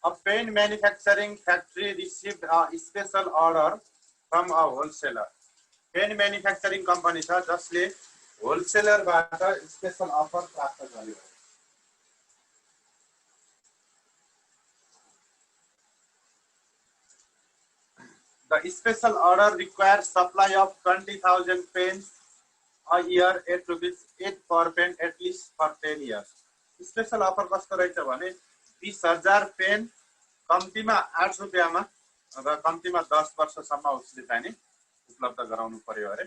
A pen manufacturing factory received a special order from a wholesaler. Pen manufacturing company छ जसले wholesaler बाट special offer प्राप्त गर्यो. The special order requires supply of 20,000 pens a year at rupees 8 per pen at least for 10 years. Special offer कस्तो रहेछ भने 20,000 pain कम्तीमा 8 रुपैयाँमा र कम्तीमा 10 वर्षसम्म उसले चाहिँ उपलब्ध गराउनु पर्यो अरे.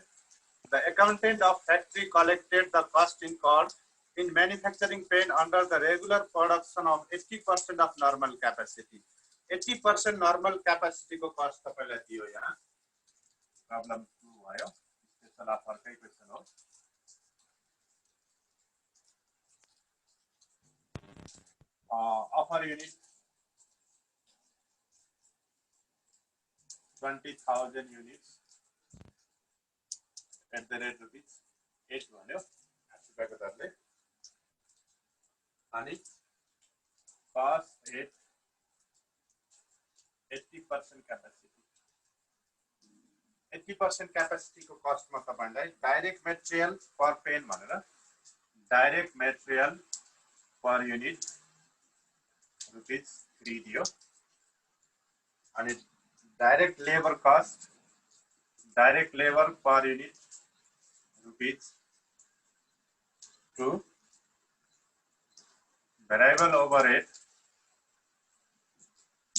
The accountant of factory collected the cost incurred in manufacturing pen under the regular production of 80% of normal capacity. 80% normal capacity को cost तपाईलाई दियो यहाँ. Problem 2 भयो. Special offer कै question हो. Offer unit 20,000 units at the rate rupees 8 भन्यो 8 रुपैयाँको दरले अनि cost 80% capacity 80% capacity को cost मा तपाईलाई direct material per pen भनेर direct material per unit rupees 3 दियो अनि direct labor cost direct labor per unit rupees 2 variable overhead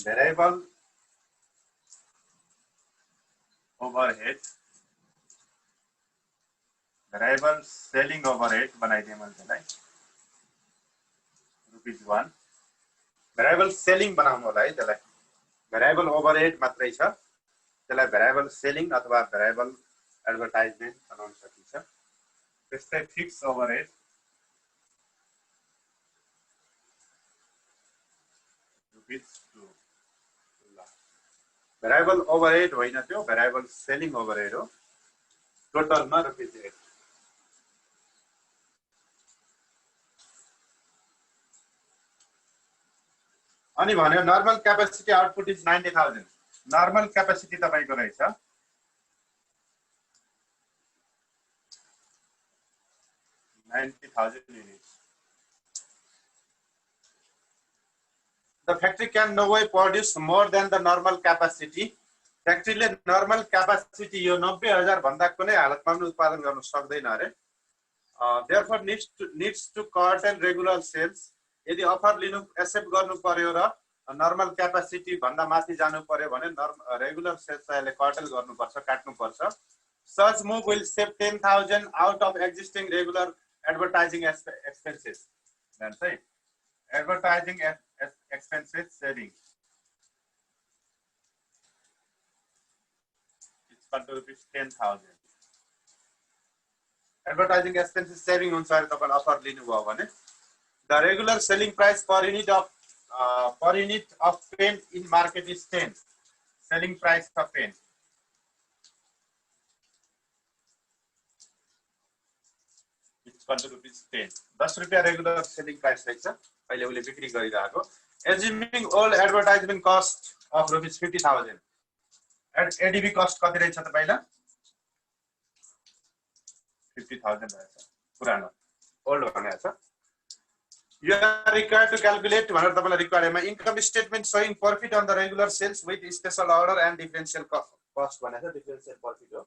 variable selling overhead बनाइदिए मैले त्यसलाई rupees 1 variable selling बनाउनु होला है त्यसलाई variable overhead मात्रै छ त्यसलाई variable selling अथवा variable advertisement बनाउन सकिन्छ. त्यस्तै fixed overhead rupees 2 variable overhead होइन त्यो variable selling overhead हो total मा rupees 8. अनि भन्यो normal capacity output is 90,000. Normal capacity तपाईको रहेछ 90,000 units. The factory can no way produce more than the normal capacity. Factory ले normal capacity यो 90,000 भन्दा कुनै हालतमा पनि उत्पादन गर्न सक्दैन अरे. Therefore needs to curtail regular sales. यदि अफर लिनु एक्सेप्ट गर्नु पर्यो र नर्मल क्यापेसिटी भन्दा माथि जानु पर्यो भने रेगुलर सेल्स यसले कर्टेल गर्नुपर्छ काट्नुपर्छ. Such move will save 10,000 out of existing regular advertising expenses. That's right. Advertising expenses saving. It's equal to rupees 10,000. Advertising expenses saving हुन्छ अरे तपाईले अफर लिनु भयो भने. The regular selling price per unit of pen in market is 10. Selling price of pen. It's equal to rupees 10. 10 रुपैयाँ regular selling price रहेछ. अहिले उले बिक्री गरिरहेको. Assuming all advertisement cost of rupees 50,000. ADB cost कति रहेछ तपाईलाई? 50,000 रहेछ. पुरानो. Old भनेको छ. You are required to calculate भनेर तपाईलाई requirement income statement showing profit on the regular sales with special order and differential cost भनेको differential profit हो.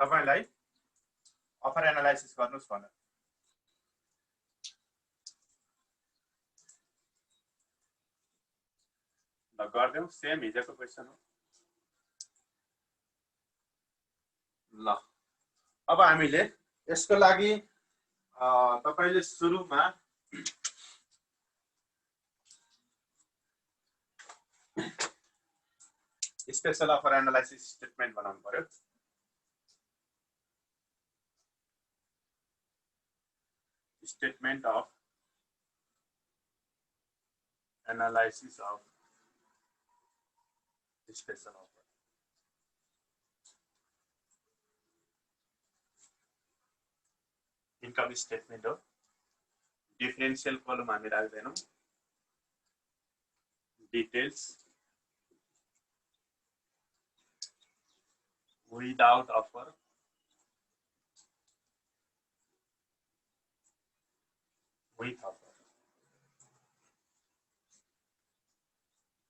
तपाईलाई अफर एनालाइसिस गर्नुस् भने ल गर्दियौ सेम हिजोको क्वेशन हो. ल अब हामीले यसको लागि तपाईले सुरुमा स्पेशल अफर एनालाइसिस स्टेटमेन्ट बनाउनु पर्यो. Statement of analysis of special offer. Income statement हो. डिफरेन्शियल कलम हामी राख्दैनौं. details without offer with offer.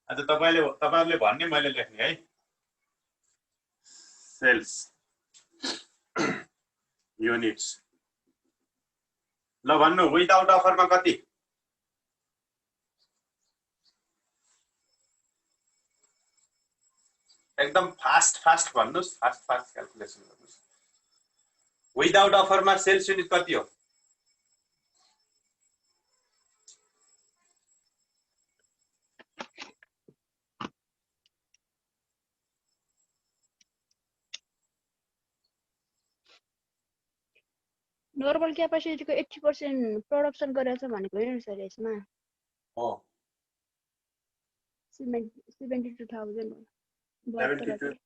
आज तपाईहरुले भन्ने मैले लेख्ने है सेल्स युनिट्स ल भन्नु विदाउट अफरमा कति एकदम फास्ट भन्नुस् फास्ट क्याल्कुलेसन गर्नुस् विदाउट अफरमा सेल्स युनिट कति हो नर्मल क्यापेसिटी को 80% प्रोडक्सन गरेछ भनेको हैन सर यसमा हो 72000 72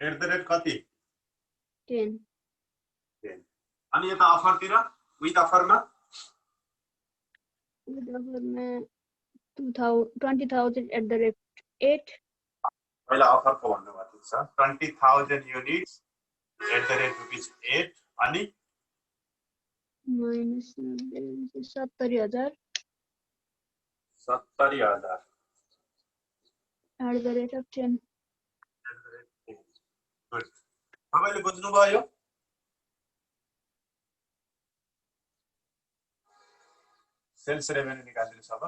एट द रेट कति 10 अनि यता अफरतिर विथ अफरमा 20000 एट द रेट 8 पहिला अफरको भन्नु भएको छ 20000 युनिट्स एट द रेट ₹8 अनि minus 70000 at the rate of 10 good तपाईले बुझ्नुभयो सेल्स रेभेन्यू निकाल्दिनुस् अब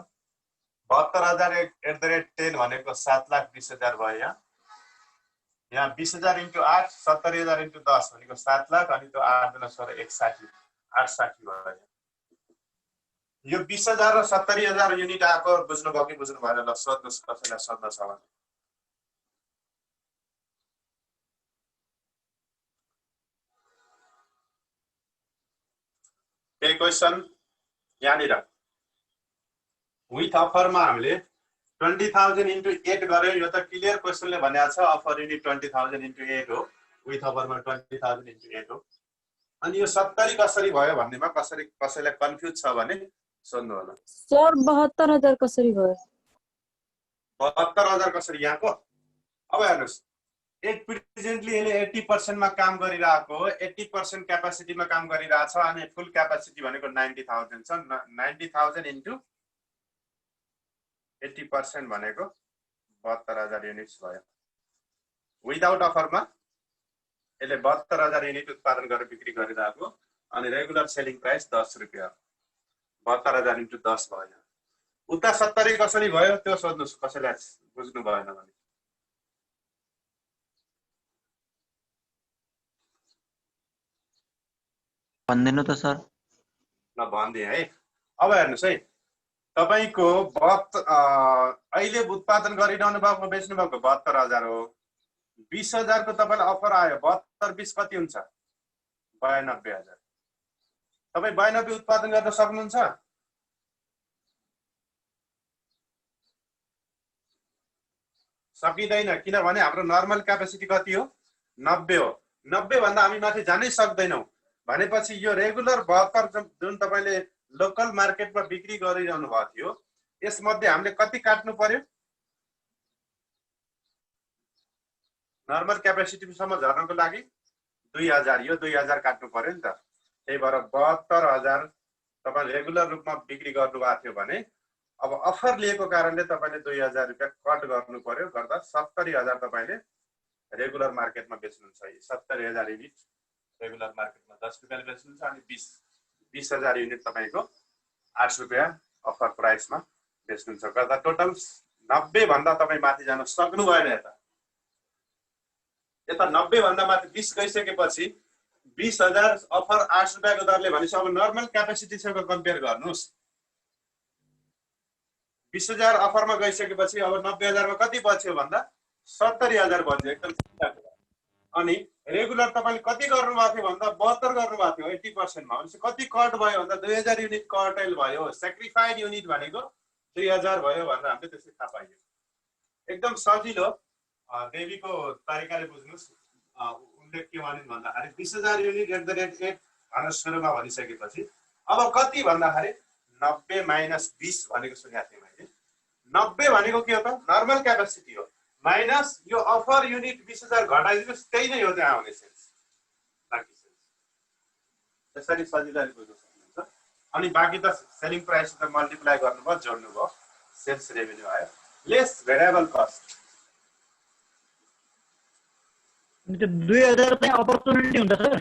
72000 एट द रेट 10 भनेको 7,20,000 भयो यहाँ 20,000 into 8 70000 into 10 भनेको 7 लाख अनि त्यो 8 गुणा 160 860 भयो यो 20,000 र 70000 युनिट आको बुझ्नुभयो कि बुझ्नु भएन ल सोध्नुस् कसैलाई सोध्न छ भने के क्वेशन यहाँनिर विथ अफरमा हामीले 20,000 into 8 गर्यो यो त क्लियर क्वेशनले भनेको छ अफर युनिट 20,000 into 8 हो विथ अफरमा 20,000 into 8 हो अनि यो 70 कसरी भयो भन्नेमा कसैलाई कन्फ्युज छ भने सोध्नु होला सर 72000 कसरी भयो 72000 कसरी यहाँको अब हेर्नुस् एट प्रेजेन्टली यसले 80% मा काम गरिरहेको हो 80% क्यापेसिटी मा काम गरिरहेछ अनि फुल क्यापेसिटी भनेको 90000 छ 90000 into 80% भनेको 72000 युनिट्स भयो विदाउट अफरमा यसले 72000 युनिट उत्पादन गरेर बिक्री गरिरहेको अनि रेगुलर सेलिङ प्राइस 10 रुपैयाँ 72000 into 10 भयो उता 70 कसरी भयो त्यो सोध्नुस् कसैलाई बुझ्नु भएन भने भन्दिनु त सर ल भन्दिए है अब हेर्नुस् है तपाईको अहिले उत्पादन गरिरहनु भएको बेच्नु भएको 72000 हो 20000 को तपाईलाई अफर आयो 72 20 कति हुन्छ 92000 तपाई 92 उत्पादन गर्न सक्नुहुन्छ सकिदैन किनभने हाम्रो नर्मल क्यापेसिटी कति हो 90 हो 90 भन्दा हामी माथि जानै सक्दैनौ भनेपछि यो रेगुलर 72 जुन तपाईले लोकल मार्केटमा बिक्री गरिरहनु भएको थियो यसमध्ये हामीले कति काट्नु पर्यो नर्मल क्यापेसिटी सम्म झर्नको लागि 2000 यो 2000 काट्नु पर्यो नि त त्यही भएर 72000 तपाई रेगुलर रूपमा बिक्री गर्नु भएको थियो भने अब अफर लिएको कारणले तपाईले 2000 रुपैयाँ कट गर्नु पर्यो गर्दा 70000 तपाईले रेगुलर मार्केटमा बेच्नुहुन्छ 70000 युनिट रेगुलर मार्केटमा 10 रुपैयाँले बेच्नुहुन्छ अनि 20000 युनिट तपाईको 8 रुपैयाँ अफर प्राइसमा बेच्नुहुन्छ गर्दा टोटल 90 भन्दा तपाई माथि जान सक्नु भएन यता 90 भन्दा माथि 20 गइसकेपछि 20000 अफर 8 रुपैयाँको दरले भनेपछि अब नर्मल क्यापेसिटीसँग कम्पेयर गर्नुस् 20000 अफरमा गइसकेपछि अब 90000 मा कति बच्यो भन्दा 70000 बच्यो एकदम सिधा कुरा अनि रेगुलर तपाईले कति गर्नु भएको थियो भन्दा 72 गर्नु भएको थियो 80% मा भनेपछि कति कट भयो भन्दा 2000 युनिट कटल भयो सेक्रिफाइड युनिट भनेको 2000 भयो भनेर हामीले त्यसै थाहा पाइयो एकदम सजिलो देवीको तरिकाले बुझ्नुस् उनले के भनिन् भन्दाखेरि 20000 युनिट एट द रेट 8 भनेर सुरुमा भनिसकेपछि अब कति भन्दाखेरि 90 - 20 भनेको सुनेको थिएँ मैले 90 भनेको के हो त नर्मल क्यापेसिटी हो माइनस यो अफर युनिट 20,000 घटाइदिनुस् त्यही नै हो त्यहाँ आउने सेल्स बाँकी सेल्स त्यसरी सजिलै बुझ्न सक्नुहुन्छ अनि बाँकी त सेलिङ प्राइस त मल्टिप्लाई गर्नुभयो जोड्नुभयो सेल्स रेभेन्यू आयो लेस भेरिएबल कस्ट अनि त्यो 2000 चाहिँ अपर्चुनिटी हुन्छ सर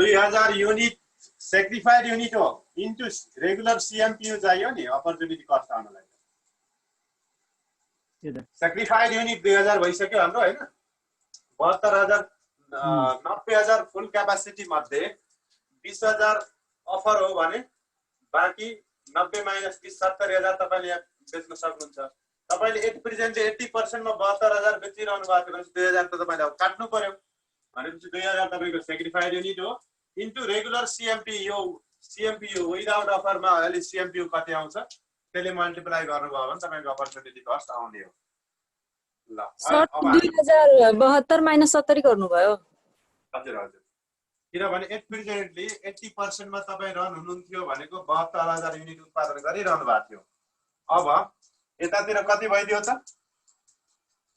2000 युनिट सेक्रिफाइड युनिट हो इन्टु रेगुलर सिएमपियु चाहियो नि अपर्चुनिटी कस्ट आउनलाई सेक्रिफाइड युनिट 2000 भइसक्यो हाम्रो हैन 72,000 90,000 फुल क्यापासिटी मध्ये 20,000 अफर हो भने बाँकी 90 माइनस 20 70,000 तपाईले यहाँ बेच्न सक्नुहुन्छ तपाईले एट प्रेजेन्टली 80% मा 72,000 बेचिरहनु भएको छ 2000 त तपाईले अब काट्नु पर्यो भनेपछि 2000 तपाईको सेक्रिफाइड युनिट हो इन्टु रेगुलर सिएमपियु विदाउट अफरमा अहिले सिएमपियु कति आउँछ त्यसले मल्टिप्लाई गर्नुभयो भने तपाईको अपर्चुनिटी कस्ट आउने हो ल सर 2072 माइनस 70 गर्नुभयो हजुर हजुर किनभने एट प्रेजेन्टली 80% मा तपाई रन हुनुहुन्थ्यो भनेको 72,000 युनिट उत्पादन गरिरहनु भएको थियो अब यतातिर कति भइदियो त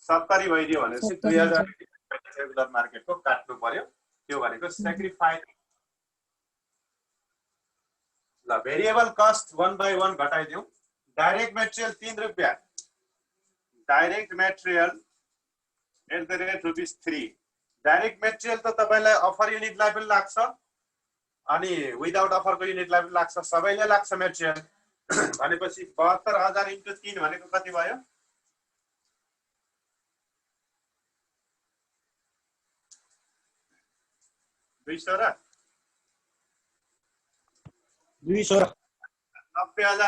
70 भइदियो भनेपछि 2000 रेगुलर मार्केटको काट्नु पर्यो त्यो भनेको सेक्रिफाइड ल भेरिएबल कस्ट 1 by 1 घटाइदिउँ डाइरेक्ट मेटेरियल 3 रुपैयाँ डाइरेक्ट मेटेरियल @3 डाइरेक्ट मेटेरियल त तपाईलाई अफर युनिटलाई पनि लाग्छ अनि विदाउट अफरको युनिटलाई पनि लाग्छ सबैले लाग्छ मेटेरियल भनेपछि 72,000 इन्टु 3 भनेको कति भयो 90,000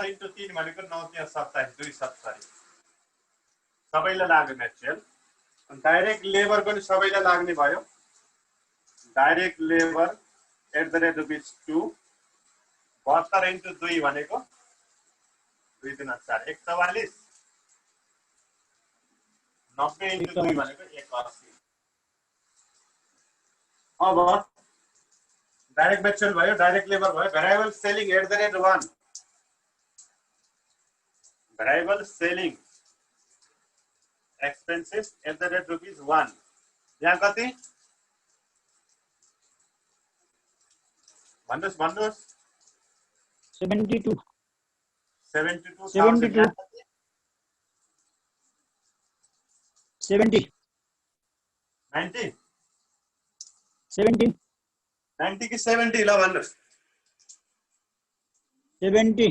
इन्टु 3 भनेको 9,27 270 सबैलाई लाग्यो मेटेरियल डाइरेक्ट लेबर पनि सबैलाई लाग्ने भयो डाइरेक्ट लेबर @2 72 इन्टु 2 भनेको 2 3 4 144 90 इन्टु 2 भनेको 180 अब डाइरेक्ट मेटेरियल भयो डाइरेक्ट लेबर भयो variable selling @1 variable selling expenses @1 यहाँ कति भन्नुस् 72 72,000 70 90 70 90 कि 70 ल भन्नुस् 70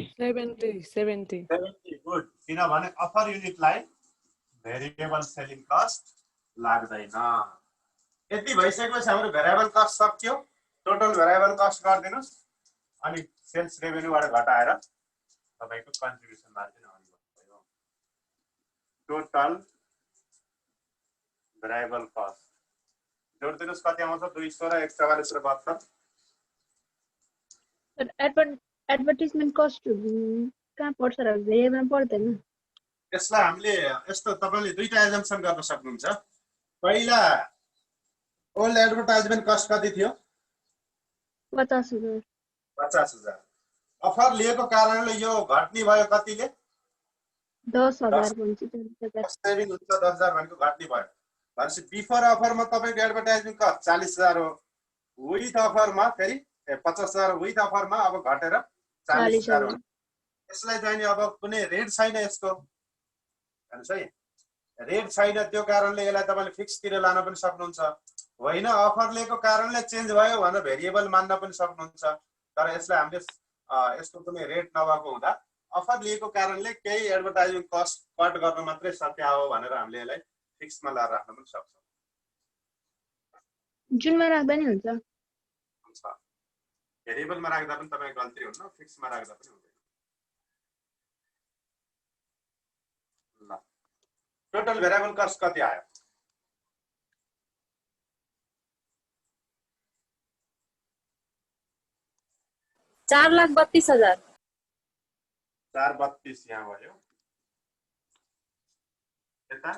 गुड किनभने अफर युनिटलाई भेरिएबल सेलिङ कस्ट लाग्दैन यति भइसकेपछि हाम्रो भेरिएबल कस्ट सक्यो टोटल भेरिएबल कस्ट गरिदिनुस् अनि सेल्स रेभेन्यूबाट घटाएर तपाईको कन्ट्रिब्युसन मार्जिन आउने भयो टोटल भेरिएबल कस्ट जोड्दिनुस् कति आउँछ 216 144 र 72 एडभर्टाइजमेन्ट कस्ट कहाँ पर्छ र भेरिएबलमा पर्दैन यसलाई हामीले यस्तो तपाईले दुईटा एजम्पसन गर्न सक्नुहुन्छ पहिला ओल्ड एडभर्टाइजमेन्ट कस्ट कति थियो 50,000 50,000 अफर लिएको कारणले यो घट्ने भयो कतिले 10,000 भन्छ सेभिङ हुन्छ 10,000 भनेको घट्ने भयो भनेपछि बिफोर अफरमा तपाईको एडभर्टाइजमेन्ट कस्ट 40,000 हो विथ अफरमा फेरि 50,000 विथ अफरमा अब घटेर 40,000 हो यसलाई चाहिँ अब कुनै रेट छैन यसको हेर्नुस् है रेट छैन त्यो कारणले यसलाई तपाईले फिक्स तिर लान पनि सक्नुहुन्छ होइन अफर लिएको कारणले चेन्ज भयो भनेर भेरिएबल मान्न पनि सक्नुहुन्छ तर यसलाई हामीले यसको कुनै रेट नभएको हुँदा अफर लिएको कारणले केही एडभर्टाइजिङ कस्ट कट गर्न मात्रै सत्य हो भनेर हामीले यसलाई फिक्समा ल्याएर राख्न पनि सक्छौँ जुनमा राख्दा नि हुन्छ भेरिएबलमा राख्दा पनि तपाईँ गल्ती हुन्न फिक्समा राख्दा पनि हुँदैन ल टोटल भेरिएबल कस्ट कति आयो 4,32,000 432 यहाँ भयो यता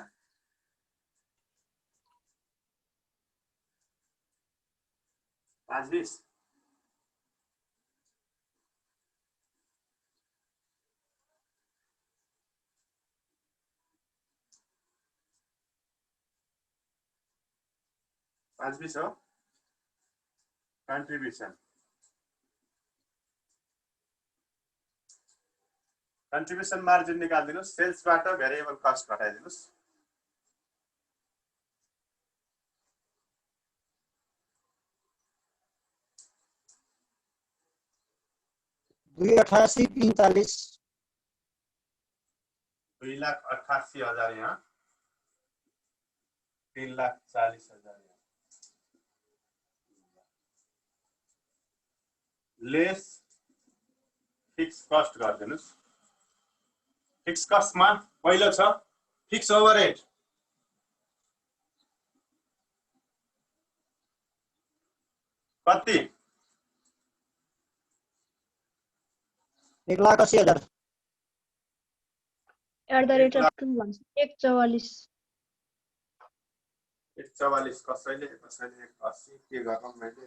520 4 520 हो कन्ट्रिब्युसन मार्जिन निकाल्दिनुस् सेल्सबाट भेरिएबल कस्ट घटाइदिनुस् 288,45 2,88,000 यहाँ 3,40,000 यहाँ लेस फिक्स कस्ट गरिदिनुस् फिक्स कस्टमा पहिलो छ फिक्स ओभरहेड कति 1,80,000 @ 144 144 कसैले 180 के गर्नु मैले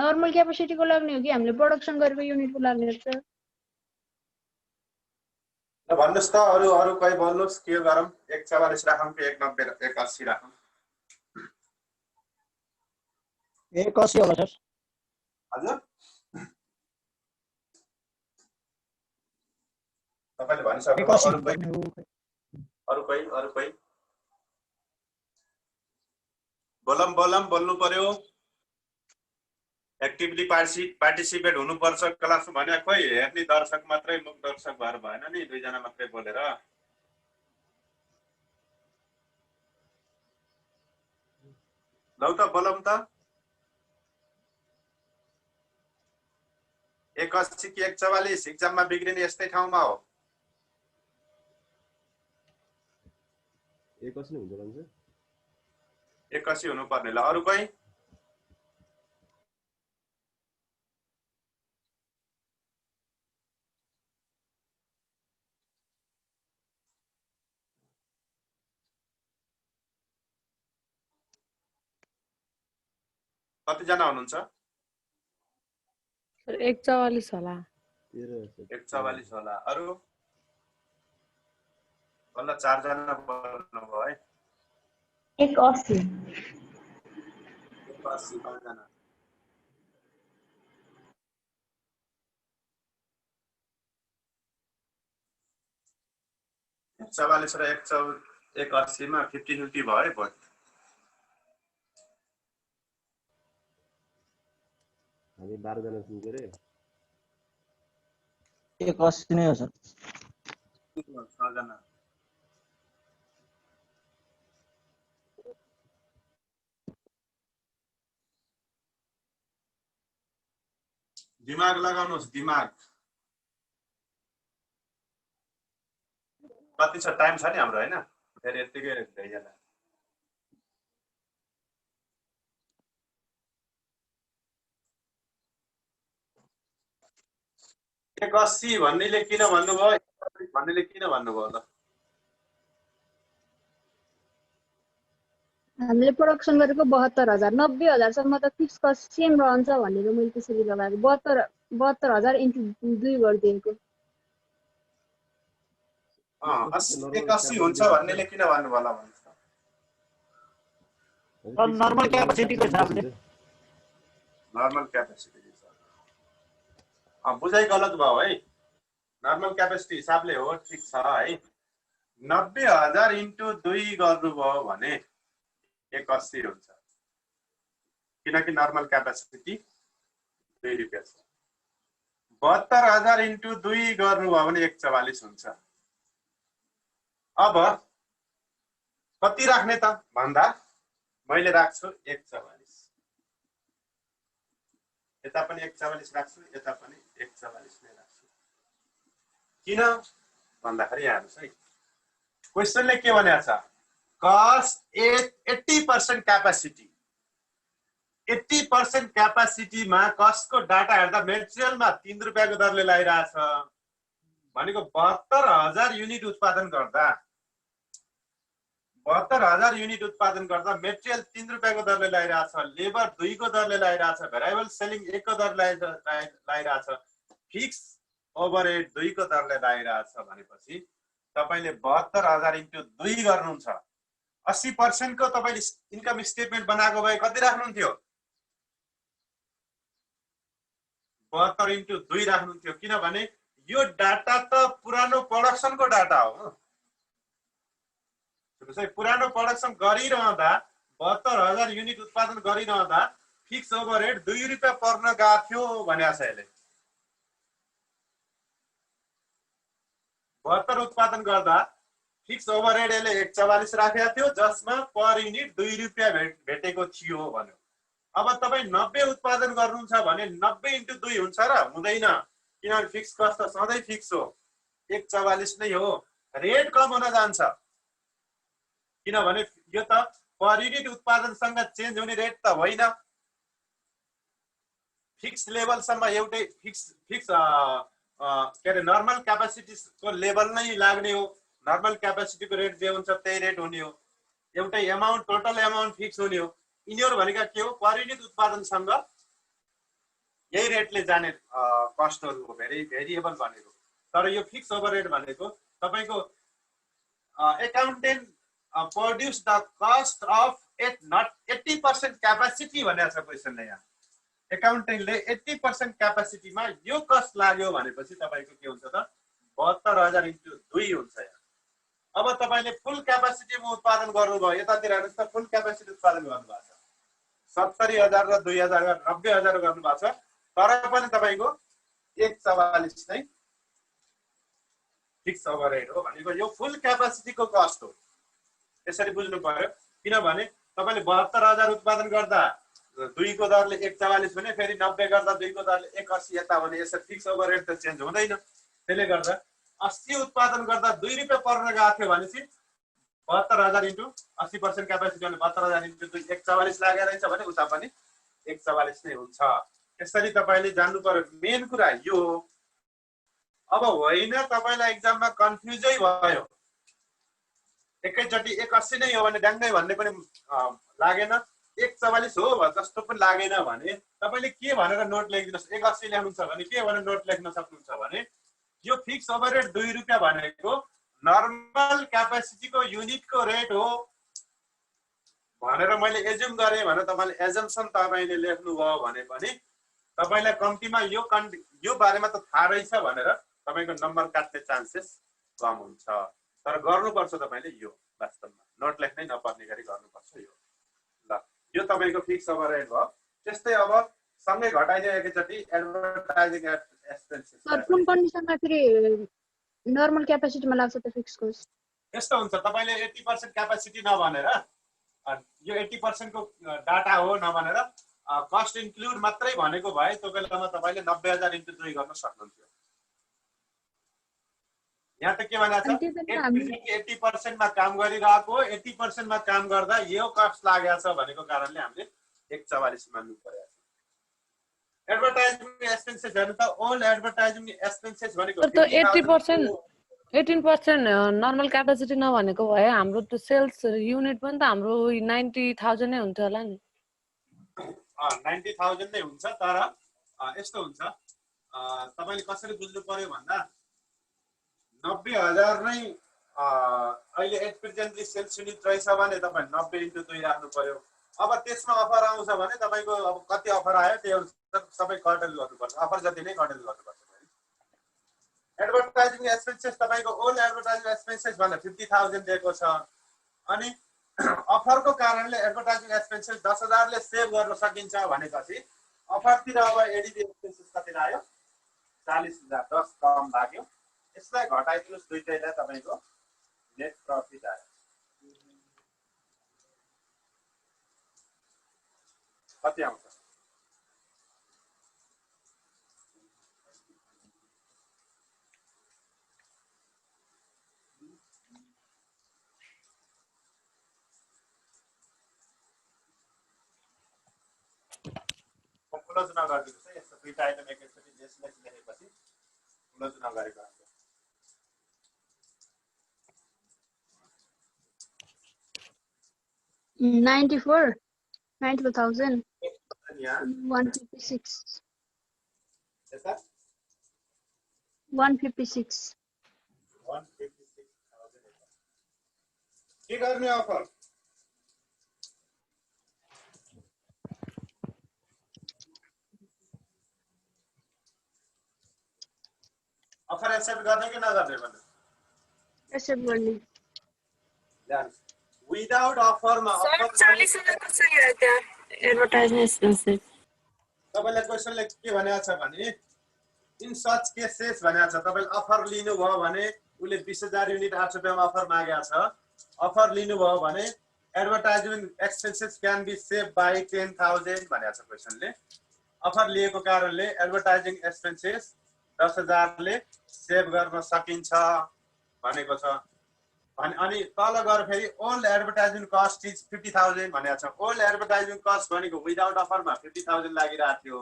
नर्मल क्यापेसिटीको लाग्ने हो कि हामीले प्रोडक्सन गरेको युनिटको लाग्ने हो सर ल भन्नुस् त अरु कोही बोल्नुस् के गरौँ 144 राखौँ कि 190 180 राखौँ 180 होला सर हजुर तपाईले भनिसक्नु 180 अरु कोही बोलम बोल्नु पर्यो एक्टिभली पार्टिसिपेट हुनुपर्छ क्लासमा भने खोइ हेर्ने दर्शक मात्रै मुख दर्शक भएर भएन नि दुई जना मात्रै बोलेर लौ त बोलम त 180 कि 144 एक्जाममा बिग्रिने यस्तै ठाउँमा हो 180 हुन्छ हुन्छ 180 हुनुपर्ने ल अरु कोही कति जना हुनुहुन्छ सर 144 होला 144 होला अरु बल्ल 4 जना बोल्नुभयो है 180 180 5 जना चवालिस र 180 मा 50-50 भयो भोट हामी 12 जना छौं के रे 180 नै हो सर 6 जना दिमाग लगाउनुस् दिमाग कति छ टाइम छ नि हाम्रो हैन फेरि यतिकै भइहाल्छ 180 भन्नेले किन भन्नुभयो 180 भन्नेले किन भन्नुभयो त हामीले प्रोडक्सन गरेको 72,000 90,000 सम्म त फिक्स कस्ट सेम रहन्छ भनेर मैले त्यसरी लगाएको 72,000 इन्टु 2 गरिदिएको 180 हुन्छ भन्नेले किन भन्नुभयो होला भन्नुस् त नर्मल क्यापेसिटीको हिसाबले नर्मल क्यापेसिटी बुझाइ गलत भयो है नर्मल क्यापेसिटी हिसाबले हो ठीक छ है 90,000 इन्टु 2 गर्नुभयो भने 180 हुन्छ किनकि नर्मल क्यापेसिटी 2 रुपैयाँ छ 72,000 इन्टु 2 गर्नुभयो भने 144 हुन्छ अब कति राख्ने त भन्दा मैले राख्छु 144 यता पनि 144 राख्छु यता पनि 144 नै राख्छु किन भन्दाखेरि यहाँ हेर्नुस् है क्वेशनले के भनेको छ कस्ट 80% क्यापेसिटी 80% क्यापेसिटीमा कस्टको डाटा हेर्दा मेटेरियलमा 3 रुपैयाँको दरले लागिरहेछ भनेको 72,000 युनिट उत्पादन गर्दा 72,000 युनिट उत्पादन गर्दा मेटेरियल 3 रुपैयाँको दरले लागिरहेछ लेबर 2 को दरले लागिरहेछ भेरिएबल सेलिङ 1 को दरले लागिरहेछ फिक्स ओभरहेड 2 को दरले लागिरहेछ भनेपछि तपाईले 72,000 इन्टु 2 गर्नुहुन्छ 80% को तपाईले इन्कम स्टेटमेन्ट बनाएको भए कति राख्नुहुन्थ्यो? 72 इन्टु 2 राख्नुहुन्थ्यो, किनभने यो डाटा त पुरानो प्रोडक्सनको डाटा हो। पुरानो प्रोडक्सन गरिरहँदा 72,000 युनिट उत्पादन गरिरहँदा फिक्स ओभरहेड 2 रुपैयाँ पर्न गएको थियो भने यसले 72 उत्पादन गर्दा फिक्स ओभरहेड यसले 144 राखेको थियो, जसमा पर युनिट 2 रुपैयाँ भेटेको थियो भन्यो। अब तपाई 90 उत्पादन गर्नुहुन्छ भने 90 इन्टु 2 हुन्छ र हुँदैन, किनभने फिक्स कस्ट त सधैँ फिक्स हो, 144 नै हो। रेट कम हुन जान्छ, किनभने यो त पर युनिट उत्पादनसँग चेन्ज हुने रेट त होइन। फिक्स लेभलसम्म एउटै फिक्स के अरे नर्मल क्यापासिटीको लेभल नै लाग्ने हो। नर्मल क्यापासिटीको रेट जे हुन्छ त्यही रेट हुने हो। एउटै एमाउन्ट, टोटल एमाउन्ट फिक्स हुने हो। यिनीहरू भनेका के हो? पर युनिट उत्पादनसँग यही रेटले जाने कस्टहरू हो, भेरिएबल भनेको। तर यो फिक्स ओभरहेड भनेको तपाईको accountant produce the cost of 80% capacity भनेको छ क्वेसनले। यहाँ एकाउन्टेन्टले 80% क्यापासिटीमा यो कस्ट लाग्यो भनेपछि तपाईको के हुन्छ त 72,000 इन्टु 2 हुन्छ। यहाँ अब तपाईले फुल क्यापासिटीमा उत्पादन गर्नुभयो, यतातिर हेर्नुस् त फुल क्यापासिटी उत्पादन गर्नुभएको छ 70,000 र 2,000 र 90,000 गर्नुभएको छ, तर पनि तपाईको 144 नै फिक्स ओभरहेड हो भनेको यो फुल क्यापासिटीको कस्ट हो। यसरी बुझ्नु पर्यो, किनभने तपाईले 72,000 उत्पादन गर्दा 2 को दरले 144 भने फेरि 90 गर्दा 2 को दरले 180 यता भने यसरी फिक्स ओभरहेड त चेन्ज हुँदैन। त्यसले गर्दा 80 उत्पादन गर्दा 2 रुपैयाँ पर्न गएको थियो भनेपछि 72,000 इन्टु 80% क्यापासिटी भने 72,000 इन्टु 2 144 लागेर रहेछ भने उता पनि 144 नै हुन्छ। यसरी तपाईले जान्नु पर्यो। मेन कुरा यो हो। अब होइन तपाईलाई एक्जाममा कन्फ्युजै भयो, एकैचोटी 180 नै हो भने ड्याङ्गै भन्ने पनि लागेन, 144 हो जस्तो पनि लागेन भने तपाईले के भनेर नोट लेखिदिनुस्। 180 लेख्नुहुन्छ भने के भनेर नोट लेख्न सक्नुहुन्छ भने यो फिक्स ओभरहेड 2 रुपैयाँ भनेको नर्मल क्यापासिटीको युनिटको रेट हो भनेर मैले एज्युम गरेँ भने तपाईले एजम्पसन तपाईले लेख्नुभयो भने पनि तपाईलाई कम्तीमा यो बारेमा त थाहा रहेछ भनेर तपाईको नम्बर काट्ने चान्सेस कम हुन्छ। तर गर्नुपर्छ तपाईले यो वास्तवमा नोट लेख्नै नपर्ने गरी गर्नुपर्छ यो। ल यो तपाईको फिक्स ओभरहेड भयो। त्यस्तै अब सँगै घटाइदियो एकैचोटि एडभर्टाइजिङ एक्सपेन्सेस। सर कुन कन्डिसनमा फेरि नर्मल क्यापासिटीमा लाग्छ त फिक्स कस्ट? यस्तो हुन्छ, तपाईले 80% क्यापासिटी नभनेर यो 80% को डाटा हो नभनेर कस्ट इन्क्लुड मात्रै भनेको भए त्यो बेलामा तपाईले 90,000 इन्टु 2 गर्न सक्नुहुन्थ्यो। यहाँ त के भनेको छ 80% मा काम गरिरहेको, 80% मा काम गर्दा यो कस्ट लागेको छ भनेको कारणले हामीले 144 मान्नु पर्यो। एडभर्टाइजिङ एक्सपेन्सेस हेर्नु त ओल्ड एडभर्टाइजिङ एक्सपेन्सेस भनेको त 18% नर्मल क्यापासिटी नभनेको भए हाम्रो त सेल्स युनिट पनि त हाम्रो 90,000 नै हुन्थ्यो होला नि। 90,000 नै हुन्छ। तर यस्तो हुन्छ, तपाईले कसरी बुझ्नु पर्यो भन्दा 90,000 नै अहिले एट प्रेजेन्टली सेल्स युनिट रहेछ भने तपाईँ 90 इन्टु 2 राख्नु पर्यो। अब त्यसमा अफर आउँछ भने तपाईको अब कति अफर आयो त्यो सबै कटेल गर्नुपर्छ, अफर जति नै कटेल गर्नुपर्छ। एडभर्टाइजिङ एक्सपेन्सेस तपाईको ओल्ड एडभर्टाइजिङ एक्सपेन्सेस भने 50,000 दिएको छ, अनि अफरको कारणले एडभर्टाइजिङ एक्सपेन्सेस 10,000 ले सेभ गर्न सकिन्छ भनेपछि अफरतिर अब एडिबी एक्सपेन्सेस कति आयो 40,000, 10 कम लाग्यो। यसलाई घटाइदिनुस् दुईटैलाई तपाईको नेट प्रफिट आयो। कति आउँछ? क्लोज नगरिदिनुहोस् है, यस्तो दुईटा आइटम एकैचोटि लेखेपछि क्लोज नगरेको हुन्छ। $94,000 156 156 156,000 के गर्ने अफर? अफर एक्सेप्ट गर्ने कि नगर्ने भन्नु एक्सेप्ट गर्ने विदाउट अफरमा सर अफर 40,000 कसरी आयो त्यहाँ एडभर्टाइजमेन्ट एक्सपेन्सिभ तपाईलाई क्वेशनले के भनेको छ भने इन सच केसेस भनेको छ तपाईले अफर लिनुभयो भने उले 20,000 युनिट 8 रुपैयाँमा अफर मागेको छ अफर लिनुभयो भने advertisement expenses can be save by 10,000 भनेको छ क्वेशनले अफर लिएको कारणले एडभर्टाइजिङ एक्सपेन्सेस 10,000 ले सेभ गर्न सकिन्छ भनेको छ अनि तल गएर फेरि ओल्ड एडभर्टाइजिङ कस्ट इज 50,000 भनेको छ ओल्ड एडभर्टाइजिङ कस्ट भनेको विदाउट अफरमा 50,000 लागिरहेको थियो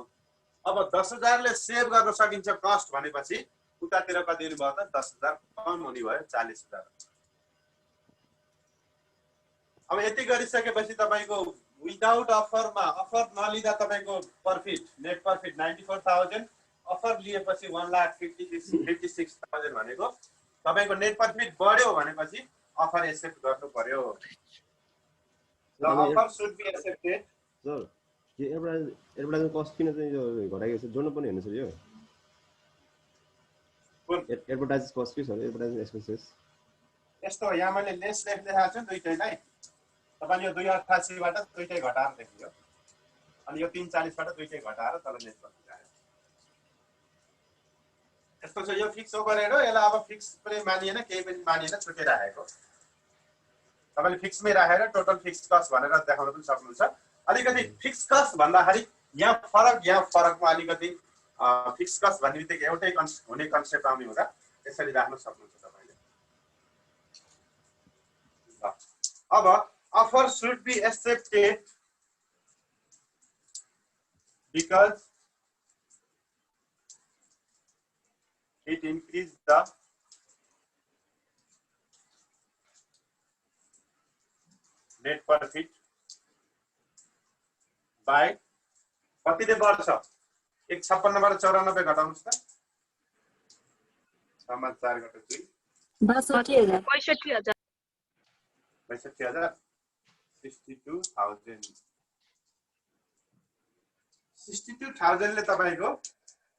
अब 10,000 ले सेभ गर्न सकिन्छ कस्ट भनेपछि उतातिर कति दिनुभयो त 10,000 कम हुने भयो 40,000 अब यति गरिसकेपछि तपाईको विदाउट अफरमा अफर नलिदा तपाईको प्रॉफिट नेट प्रॉफिट 94,000 अफर लिएपछि 1,56,000 भनेको तपाईको नेट प्रॉफिट बढ्यो भनेपछि अफर एक्सेप्ट गर्नु पर्यो ल offer should be accepted sir यो एडभर्टाइजिङ कस्ट किन चाहिँ यो घटाएको छ जोड्नु पनि हैन सर यो एडभर्टाइजिङ कस्ट के सर एडभर्टाइजिङ एक्सपेन्सेस यस्तो यहाँ मैले लेस लेखेको छु दुईटैलाई तपाईले यो 288 बाट दुईटै घटाएर लेख्यो अनि यो 340 बाट दुईटै घटाएर तल नेट प्रॉफिट आयो यस्तो छ यो फिक्स ओभरहेड हो यसलाई अब फिक्स पनि मानिएन केही पनि मानिएन छुटे राखेको तपाईले फिक्समै राखेर टोटल फिक्स कस्ट भनेर देखाउन पनि सक्नुहुन्छ अलिकति फिक्स कस्ट भन्दाखेरि यहाँ फरकमा अलिकति फिक्स कस्ट भन्ने बित्तिकै एउटै हुने कन्सेप्ट आउने हुँदा यसरी राख्न सक्नुहुन्छ तपाईले अब offer should be accepted because it increases the net profit by कतिले बढ्छ 156 बाट 94 घटाउनुस् त 4 घटाउ 2 62,000 65,000 62,000 62,000 62,000 ले तपाईको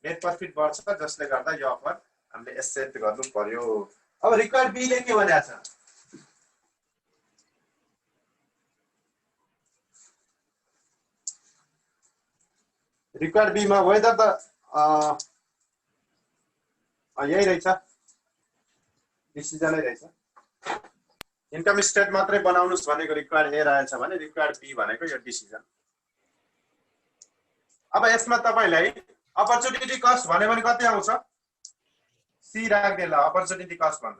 नेट प्रॉफिट बढ्छ जसले गर्दा यो अफर हामीले एक्सेप्ट गर्नु पर्यो अब रिक्वायर्ड बी ले के भनेको छ रिक्वायर्ड बी मा वेदर त यही रहेछ डिसिजनै रहेछ इन्कम स्टेट मात्रै बनाउनुस् भनेको रिक्वायर्ड ए रहेछ भने रिक्वायर्ड बी भनेको यो डिसिजन अब यसमा तपाईलाई अपर्चुनिटी कस्ट भन्यो भने कति आउँछ सी राख्दै ल अपर्चुनिटी कस्ट भन्छ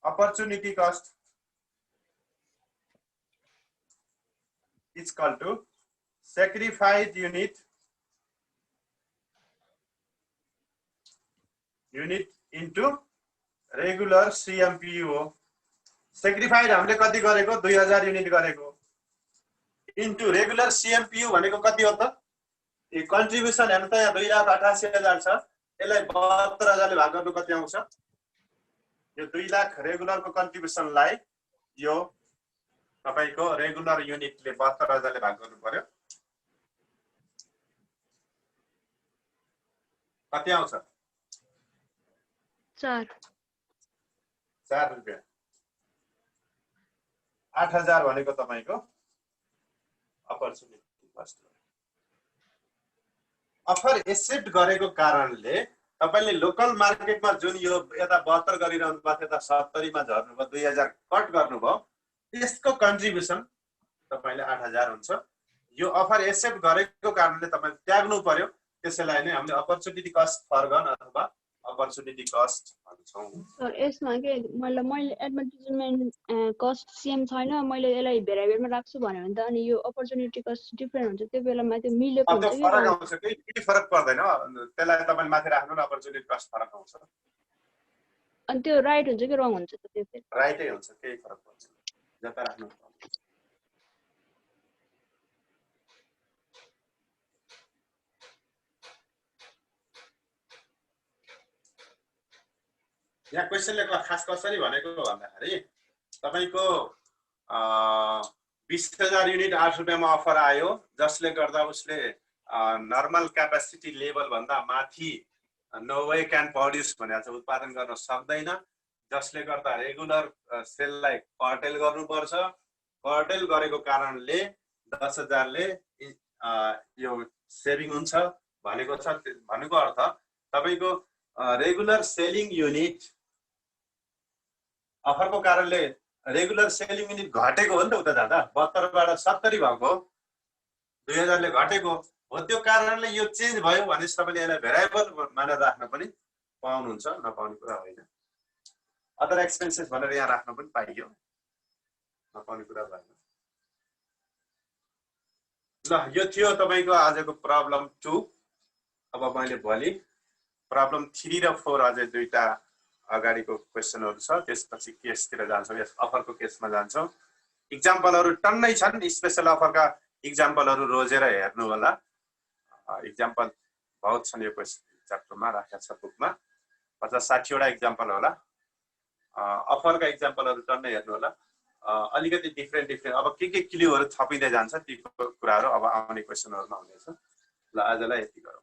opportunity cost is equal to sacrificed unit into regular CMPU हो sacrificed हामीले कति गरेको 2000 युनिट गरेको इन्टु रेगुलर CMPU भनेको कति हो त यो कन्ट्रिब्युसन हेर्नु त यहाँ 2,88,000 छ यसलाई 72,000 ले भाग गर्नु कति आउँछ यो 2 लाख रेगुलर को कन्ट्रिब्युसनलाई यो तपाईको रेगुलर युनिटले 72,000 ले भाग गर्नु पर्यो कति आउँछ 4 रुपैयाँ 8,000 भनेको तपाईको अपर्चुनिटी कस्ट अफर एक्सेप्ट गरेको कारणले तपाईले लोकल मार्केटमा जुन यो यता 72 गरिरहनु भएको थियो त 70 मा झर्नु भयो 2,000 कट गर्नुभयो त्यसको कन्ट्रिब्युसन तपाईले 8,000 हुन्छ यो अफर एक्सेप्ट गरेको कारणले तपाईले त्याग्नु पर्यो त्यसैलाई नै हामीले अपर्चुनिटी कस्ट फर्गन अथवा अपर्चुनिटी कस्ट भन्छौं सर यसमा के मैले एडभर्टाइजमेन्ट कस्ट सेम छैन मैले यसलाई भेरिएबलमा राख्छु भन्यो भने त अनि यो अपर्चुनिटी कस्ट डिफरेन्ट हुन्छ त्यो बेलामा त्यो मिलेको हुन्छ कि फरक आउँछ केही फरक पर्दैन त्यसलाई तपाईले माथि राख्नु न अपर्चुनिटी कस्ट फरक आउँछ अनि त्यो राइट हुन्छ कि रङ हुन्छ त त्यो फेरि राइटै हुन्छ केही फरक पर्दैन जता राख्नु यहाँ क्वेशनले खास कसरी भनेको भन्दाखेरि तपाईको 20,000 युनिट 8 रुपैयाँमा अफर आयो जसले गर्दा उसले नर्मल क्यापेसिटी लेभल भन्दा माथि नो वे क्यान प्रड्युस भनेको छ उत्पादन गर्न सक्दैन, जसले गर्दा रेगुलर सेललाई कर्टेल गर्नुपर्छ। कर्टेल गरेको कारणले 10,000 ले यो सेभिङ हुन्छ भनेको छ। भनेको अर्थ तपाईको रेगुलर सेलिङ युनिट अफरको कारणले रेगुलर सेलिङ युनिट घटेको हो नि त उता जाँदा 72 बाट 70 भएको 2000 ले घटेको हो। त्यो कारणले यो चेन्ज भयो भने तपाईले यसलाई भेरिएबल मानेर राख्न पनि पाउनुहुन्छ, नपाउने कुरा होइन। अदर एक्सपेन्सेस भनेर यहाँ राख्न पनि पाइयो, नपाउने कुरा भएन। ल यो थियो तपाईको आजको प्रब्लम 2। अब मैले भोलि प्रब्लम 3 र 4 अझै दुईटा अगाडिको क्वेशनहरु छ, त्यसपछि केसतिर जान्छौँ। यस अफरको केसमा जान्छौँ। इक्जाम्पलहरु टन्नै छन्, स्पेशल अफरका इक्जाम्पलहरु रोजेर हेर्नु होला। इक्जाम्पल बहुत छन् यो च्याप्टरमा राखेको छ बुकमा, 50-60 वटा इक्जाम्पल होला। अफरका इक्जाम्पलहरु टन्नै हेर्नु होला। अलिकति डिफ्रेन्ट अब के क्लुहरु थपिँदै जान्छ ती कुराहरु अब आउने क्वेशनहरुमा हुनेछ। ल आजलाई यति गरौँ।